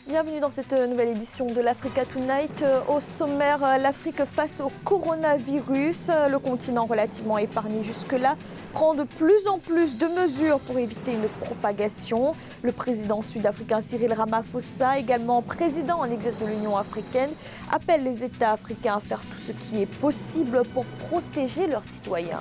Bienvenue dans cette nouvelle édition de l'Africa Tonight. Au sommaire, l'Afrique face au coronavirus. Le continent relativement épargné jusque-là prend de plus en plus de mesures pour éviter une propagation. Le président sud-africain Cyril Ramaphosa, également président en exercice de l'Union africaine, appelle les États africains à faire tout ce qui est possible pour protéger leurs citoyens.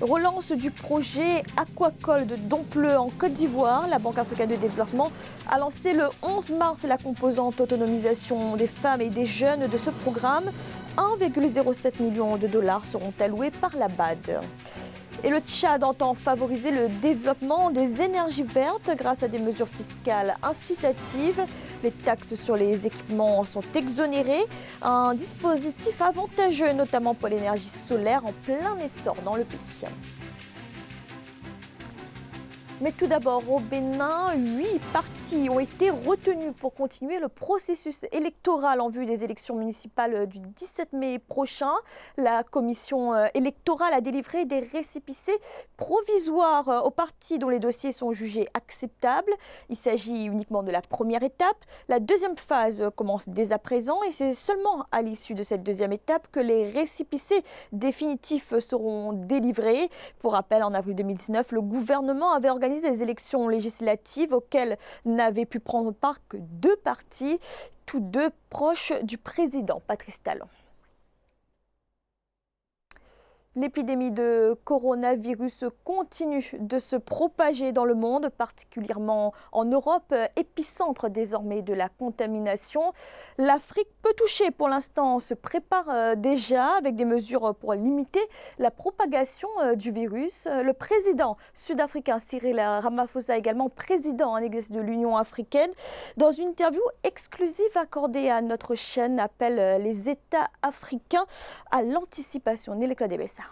Relance du projet aquacole de Dompleux en Côte d'Ivoire. La Banque africaine de développement a lancé le 11 mars la composante autonomisation des femmes et des jeunes de ce programme. 1,07 million de dollars seront alloués par la BAD. Et le Tchad entend favoriser le développement des énergies vertes grâce à des mesures fiscales incitatives. Les taxes sur les équipements sont exonérées. Un dispositif avantageux, notamment pour l'énergie solaire en plein essor dans le pays. Mais tout d'abord, au Bénin, 8 partis ont été retenus pour continuer le processus électoral en vue des élections municipales du 17 mai prochain. La commission électorale a délivré des récépissés provisoires aux partis dont les dossiers sont jugés acceptables. Il s'agit uniquement de la première étape. La deuxième phase commence dès à présent et c'est seulement à l'issue de cette deuxième étape que les récépissés définitifs seront délivrés. Pour rappel, en avril 2019, le gouvernement avait organisé des élections législatives auxquelles n'avaient pu prendre part que 2 partis, tous deux proches du président Patrice Talon. L'épidémie de coronavirus continue de se propager dans le monde, particulièrement en Europe, épicentre désormais de la contamination. L'Afrique, peu touchée pour l'instant, se prépare déjà avec des mesures pour limiter la propagation du virus. Le président sud-africain Cyril Ramaphosa, également président en exercice de l'Union africaine, dans une interview exclusive accordée à notre chaîne, appelle les États africains à l'anticipation. Neleka Debessa.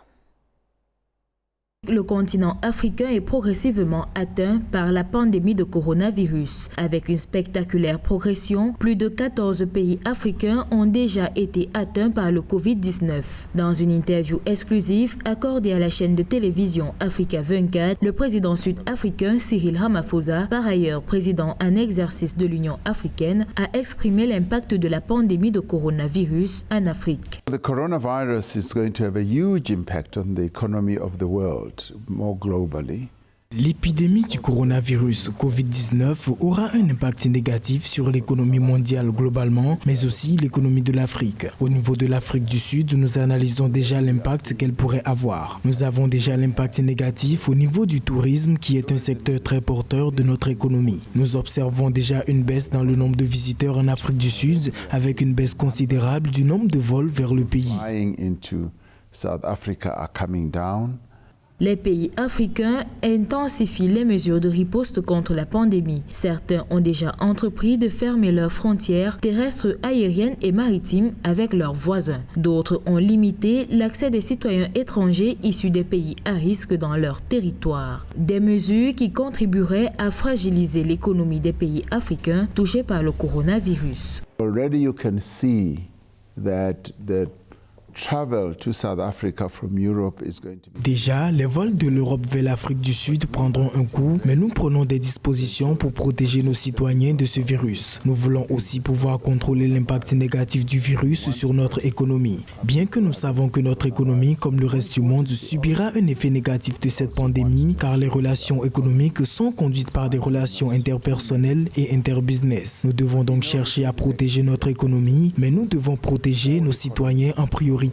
Le continent africain est progressivement atteint par la pandémie de coronavirus. Avec une spectaculaire progression, plus de 14 pays africains ont déjà été atteints par le Covid-19. Dans une interview exclusive accordée à la chaîne de télévision Africa 24, le président sud-africain Cyril Ramaphosa, par ailleurs président en exercice de l'Union africaine, a exprimé l'impact de la pandémie de coronavirus en Afrique. The coronavirus is going to have a huge impact on the economy of the world. More globally. L'épidémie du coronavirus Covid-19 aura un impact négatif sur l'économie mondiale globalement, mais aussi l'économie de l'Afrique. Au niveau de l'Afrique du Sud, nous analysons déjà l'impact qu'elle pourrait avoir. Nous avons déjà l'impact négatif au niveau du tourisme, qui est un secteur très porteur de notre économie. Nous observons déjà une baisse dans le nombre de visiteurs en Afrique du Sud, avec une baisse considérable du nombre de vols vers le pays. Flying into South Africa are coming down. Les pays africains intensifient les mesures de riposte contre la pandémie. Certains ont déjà entrepris de fermer leurs frontières terrestres, aériennes et maritimes avec leurs voisins. D'autres ont limité l'accès des citoyens étrangers issus des pays à risque dans leur territoire. Des mesures qui contribueraient à fragiliser l'économie des pays africains touchés par le coronavirus. Already you can see that the travel to South Africa from Europe is going to be... Déjà, les vols de l'Europe vers l'Afrique du Sud prendront un coup, mais nous prenons des dispositions pour protéger nos citoyens de ce virus. Nous voulons aussi pouvoir contrôler l'impact négatif du virus sur notre économie. Bien que nous savons que notre économie, comme le reste du monde, subira un effet négatif de cette pandémie, car les relations économiques sont conduites par des relations interpersonnelles et interbusiness. Nous devons donc chercher à protéger notre économie, mais nous devons protéger nos citoyens en priorité.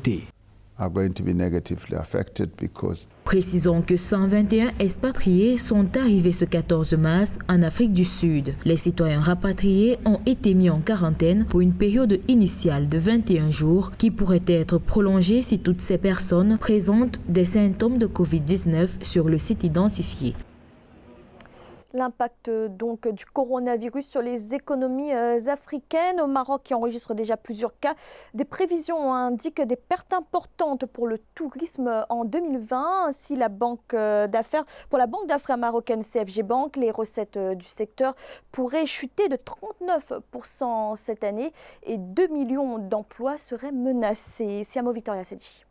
are going to be negatively affected because... Précisons que 121 expatriés sont arrivés ce 14 mars en Afrique du Sud. Les citoyens rapatriés ont été mis en quarantaine pour une période initiale de 21 jours qui pourrait être prolongée si toutes ces personnes présentent des symptômes de Covid-19 sur le site identifié. L'impact donc du coronavirus sur les économies africaines. Au Maroc, qui enregistre déjà plusieurs cas, des prévisions indiquent des pertes importantes pour le tourisme en 2020. Ainsi, pour la banque d'affaires marocaine CFG Bank, les recettes du secteur pourraient chuter de 39% cette année et 2 millions d'emplois seraient menacés. Siamo Victoria Sedji.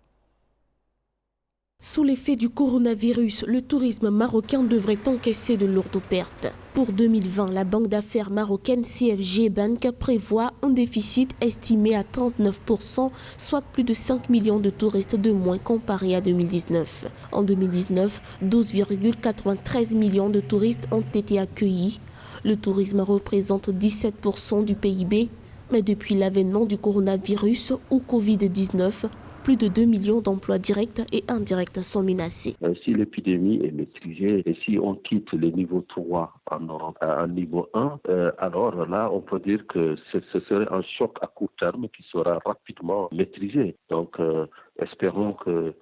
Sous l'effet du coronavirus, le tourisme marocain devrait encaisser de lourdes pertes. Pour 2020, la banque d'affaires marocaine CFG Bank prévoit un déficit estimé à 39%, soit plus de 5 millions de touristes de moins comparé à 2019. En 2019, 12,93 millions de touristes ont été accueillis. Le tourisme représente 17% du PIB, mais depuis l'avènement du coronavirus ou Covid-19, plus de 2 millions d'emplois directs et indirects sont menacés. Si l'épidémie est maîtrisée et si on quitte le niveau 3 en Europe à un niveau 1, alors là, on peut dire que ce serait un choc à court terme qui sera rapidement maîtrisé. Donc, espérons que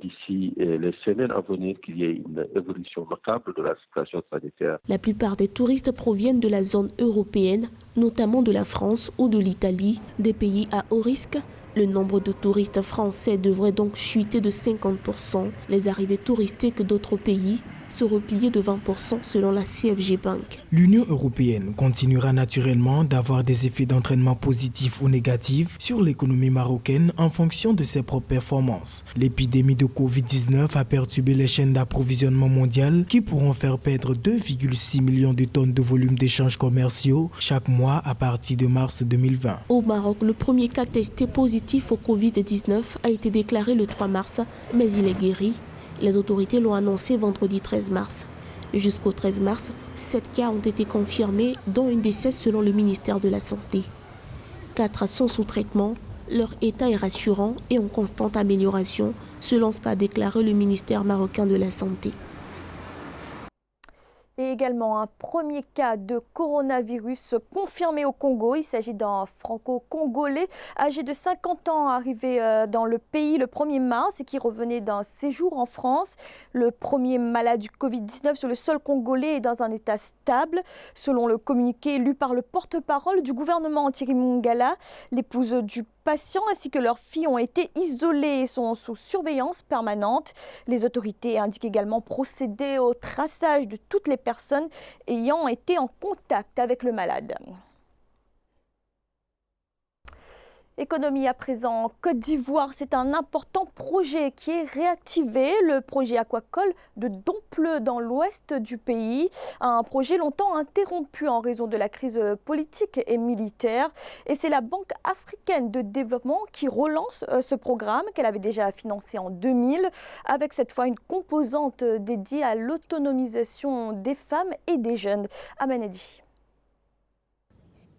d'ici les semaines à venir, qu'il y ait une évolution notable de la situation sanitaire. La plupart des touristes proviennent de la zone européenne, notamment de la France ou de l'Italie, des pays à haut risque. Le nombre de touristes français devrait donc chuter de 50%. Les arrivées touristiques d'autres pays se replier de 20% selon la CFG Bank. L'Union européenne continuera naturellement d'avoir des effets d'entraînement positifs ou négatifs sur l'économie marocaine en fonction de ses propres performances. L'épidémie de Covid-19 a perturbé les chaînes d'approvisionnement mondiales qui pourront faire perdre 2,6 millions de tonnes de volume d'échanges commerciaux chaque mois à partir de mars 2020. Au Maroc, le premier cas testé positif au Covid-19 a été déclaré le 3 mars, mais il est guéri. Les autorités l'ont annoncé vendredi 13 mars. Jusqu'au 13 mars, 7 cas ont été confirmés, dont un décès selon le ministère de la Santé. 4 sont sous traitement. Leur état est rassurant et en constante amélioration, selon ce qu'a déclaré le ministère marocain de la Santé. Et également un premier cas de coronavirus confirmé au Congo. Il s'agit d'un franco-congolais âgé de 50 ans arrivé dans le pays le 1er mars et qui revenait d'un séjour en France. Le premier malade du Covid-19 sur le sol congolais est dans un état stable. Selon le communiqué lu par le porte-parole du gouvernement Thierry Mongala, l'épouse du patient ainsi que leurs filles ont été isolées et sont sous surveillance permanente. Les autorités indiquent également procéder au traçage de toutes les personnes ayant été en contact avec le malade. Économie à présent, en Côte d'Ivoire, c'est un important projet qui est réactivé, le projet aquacole de Dompleu dans l'ouest du pays. Un projet longtemps interrompu en raison de la crise politique et militaire. Et c'est la Banque africaine de développement qui relance ce programme qu'elle avait déjà financé en 2000, avec cette fois une composante dédiée à l'autonomisation des femmes et des jeunes. Amenedi.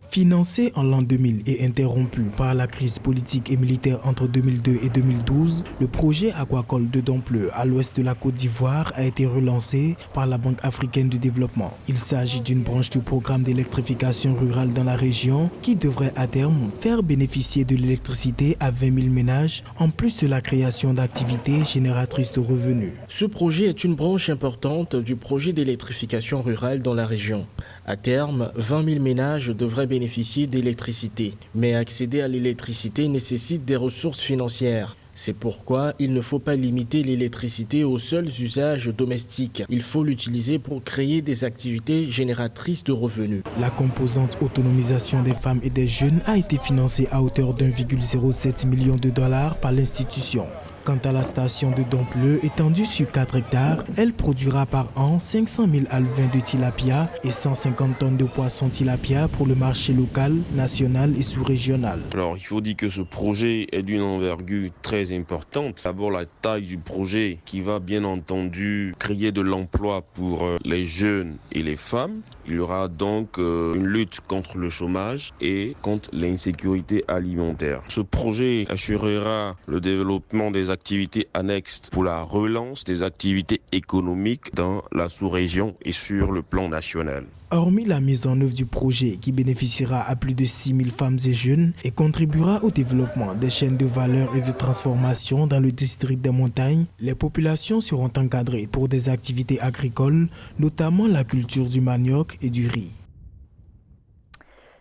Financé en l'an 2000 et interrompu par la crise politique et militaire entre 2002 et 2012, le projet aquacole de Dompleu à l'ouest de la Côte d'Ivoire a été relancé par la Banque africaine de développement. Il s'agit d'une branche du programme d'électrification rurale dans la région qui devrait à terme faire bénéficier de l'électricité à 20 000 ménages en plus de la création d'activités génératrices de revenus. Ce projet est une branche importante du projet d'électrification rurale dans la région. À terme, 20 000 ménages devraient bénéficier d'électricité. Mais accéder à l'électricité nécessite des ressources financières. C'est pourquoi il ne faut pas limiter l'électricité aux seuls usages domestiques. Il faut l'utiliser pour créer des activités génératrices de revenus. La composante autonomisation des femmes et des jeunes a été financée à hauteur d'1,07 million de dollars par l'institution. Quant à la station de Dompleu, étendue sur 4 hectares, elle produira par an 500 000 alevins de tilapia et 150 tonnes de poissons tilapia pour le marché local, national et sous-régional. Alors, il faut dire que ce projet est d'une envergure très importante. D'abord, la taille du projet qui va bien entendu créer de l'emploi pour les jeunes et les femmes. Il y aura donc une lutte contre le chômage et contre l'insécurité alimentaire. Ce projet assurera le développement des activités annexes pour la relance des activités économiques dans la sous-région et sur le plan national. Hormis la mise en œuvre du projet qui bénéficiera à plus de 6 000 femmes et jeunes et contribuera au développement des chaînes de valeur et de transformation dans le district des montagnes, les populations seront encadrées pour des activités agricoles, notamment la culture du manioc et du riz.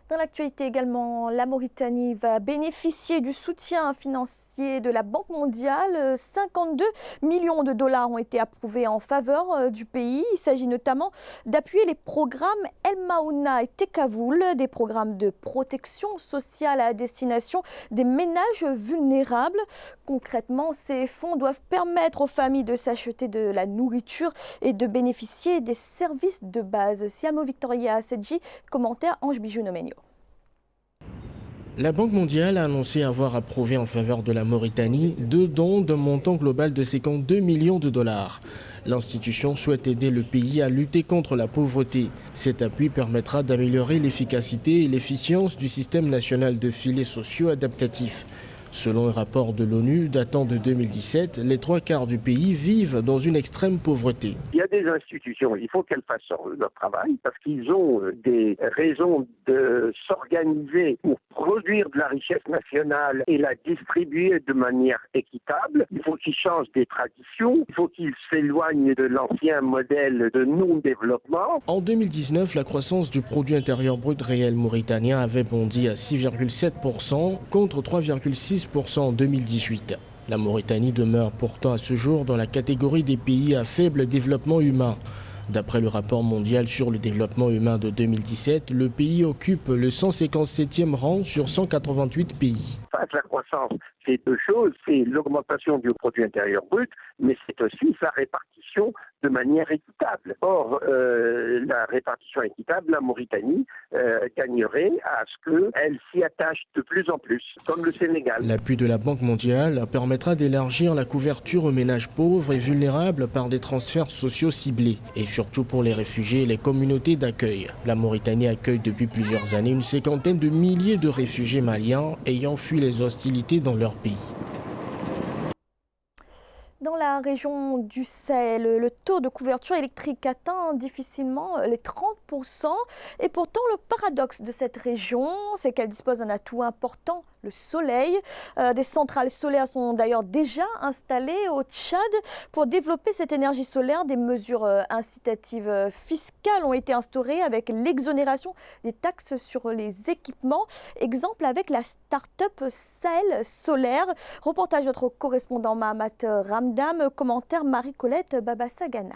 Dans l'actualité également, la Mauritanie va bénéficier du soutien financier dossier de la Banque mondiale. 52 millions de dollars ont été approuvés en faveur du pays. Il s'agit notamment d'appuyer les programmes El Maouna et Tekavoul, des programmes de protection sociale à destination des ménages vulnérables. Concrètement, ces fonds doivent permettre aux familles de s'acheter de la nourriture et de bénéficier des services de base. Siamo Victoria Sedji, commentaire Ange Bijounomenio. La Banque mondiale a annoncé avoir approuvé en faveur de la Mauritanie 2 dons d'un montant global de 52 millions de dollars. L'institution souhaite aider le pays à lutter contre la pauvreté. Cet appui permettra d'améliorer l'efficacité et l'efficience du système national de filets sociaux adaptatifs. Selon un rapport de l'ONU datant de 2017, les 3/4 du pays vivent dans une extrême pauvreté. Il y a des institutions, il faut qu'elles fassent leur travail parce qu'ils ont des raisons de s'organiser pour produire de la richesse nationale et la distribuer de manière équitable. Il faut qu'ils changent des traditions, il faut qu'ils s'éloignent de l'ancien modèle de non-développement. En 2019, la croissance du produit intérieur brut réel mauritanien avait bondi à 6,7% contre 3,6% en 2018. La Mauritanie demeure pourtant à ce jour dans la catégorie des pays à faible développement humain. D'après le rapport mondial sur le développement humain de 2017, le pays occupe le 157e rang sur 188 pays. La croissance, c'est 2 choses, c'est l'augmentation du produit intérieur brut, mais c'est aussi sa répartition de manière équitable. Or, la répartition équitable, la Mauritanie gagnerait à ce qu'elle s'y attache de plus en plus, comme le Sénégal. L'appui de la Banque mondiale permettra d'élargir la couverture aux ménages pauvres et vulnérables par des transferts sociaux ciblés, et surtout pour les réfugiés et les communautés d'accueil. La Mauritanie accueille depuis plusieurs années une 50aine de milliers de réfugiés maliens ayant fui les hostilités dans leur pays. Dans la région du Sahel, le taux de couverture électrique atteint difficilement les 30%. Et pourtant, le paradoxe de cette région, c'est qu'elle dispose d'un atout important, le soleil. Des centrales solaires sont d'ailleurs déjà installées au Tchad. Pour développer cette énergie solaire, des mesures incitatives fiscales ont été instaurées avec l'exonération des taxes sur les équipements. Exemple avec la start-up Sahel Solaire. Reportage de notre correspondant Mahamat Ramdam, commentaire Marie-Colette Babassa-Gana.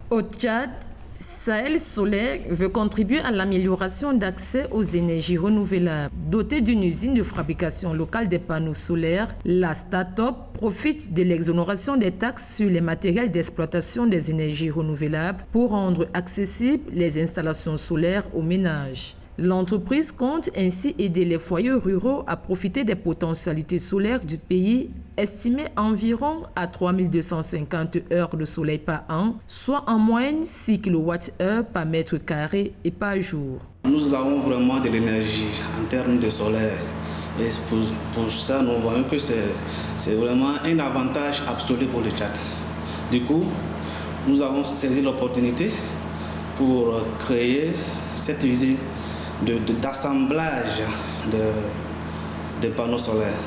Au Tchad, Sahel Solaire veut contribuer à l'amélioration d'accès aux énergies renouvelables. Dotée d'une usine de fabrication locale des panneaux solaires, la start-up profite de l'exonération des taxes sur les matériels d'exploitation des énergies renouvelables pour rendre accessibles les installations solaires aux ménages. L'entreprise compte ainsi aider les foyers ruraux à profiter des potentialités solaires du pays, estimées environ à 3250 heures de soleil par an, soit en moyenne 6 kWh par mètre carré et par jour. Nous avons vraiment de l'énergie en termes de solaire. Et pour ça, nous voyons que c'est vraiment un avantage absolu pour le Tchad. Du coup, nous avons saisi l'opportunité pour créer cette usine d'assemblage de panneaux solaires.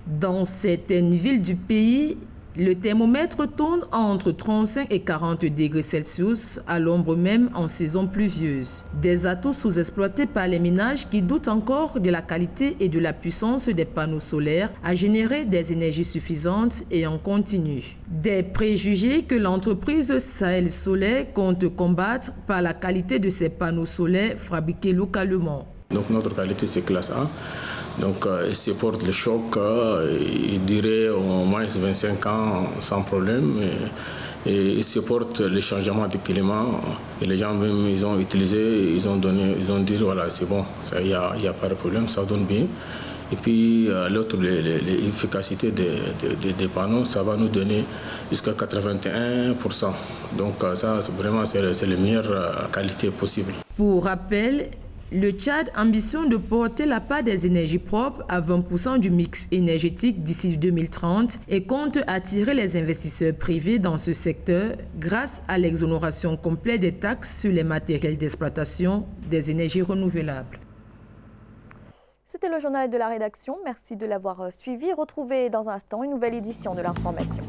Dans certaines villes du pays, le thermomètre tourne entre 35 et 40 degrés Celsius, à l'ombre même en saison pluvieuse. Des atouts sous-exploités par les ménages qui doutent encore de la qualité et de la puissance des panneaux solaires à générer des énergies suffisantes et en continu. Des préjugés que l'entreprise Sahel Solaire compte combattre par la qualité de ces panneaux solaires fabriqués localement. Donc notre qualité c'est classe A. Donc il supporte le choc, il dirait au moins 25 ans sans problème. Et il supporte les changements de climat. Et les gens même, ils ont utilisé, ils ont dit voilà c'est bon, il n'y a pas de problème, ça donne bien. Et puis l'autre, l'efficacité des panneaux, ça va nous donner jusqu'à 81%. Donc ça, vraiment, c'est la meilleure qualité possible. Pour rappel, le Tchad ambitionne de porter la part des énergies propres à 20% du mix énergétique d'ici 2030 et compte attirer les investisseurs privés dans ce secteur grâce à l'exonération complète des taxes sur les matériels d'exploitation des énergies renouvelables. C'était le journal de la rédaction. Merci de l'avoir suivi. Retrouvez dans un instant une nouvelle édition de l'information.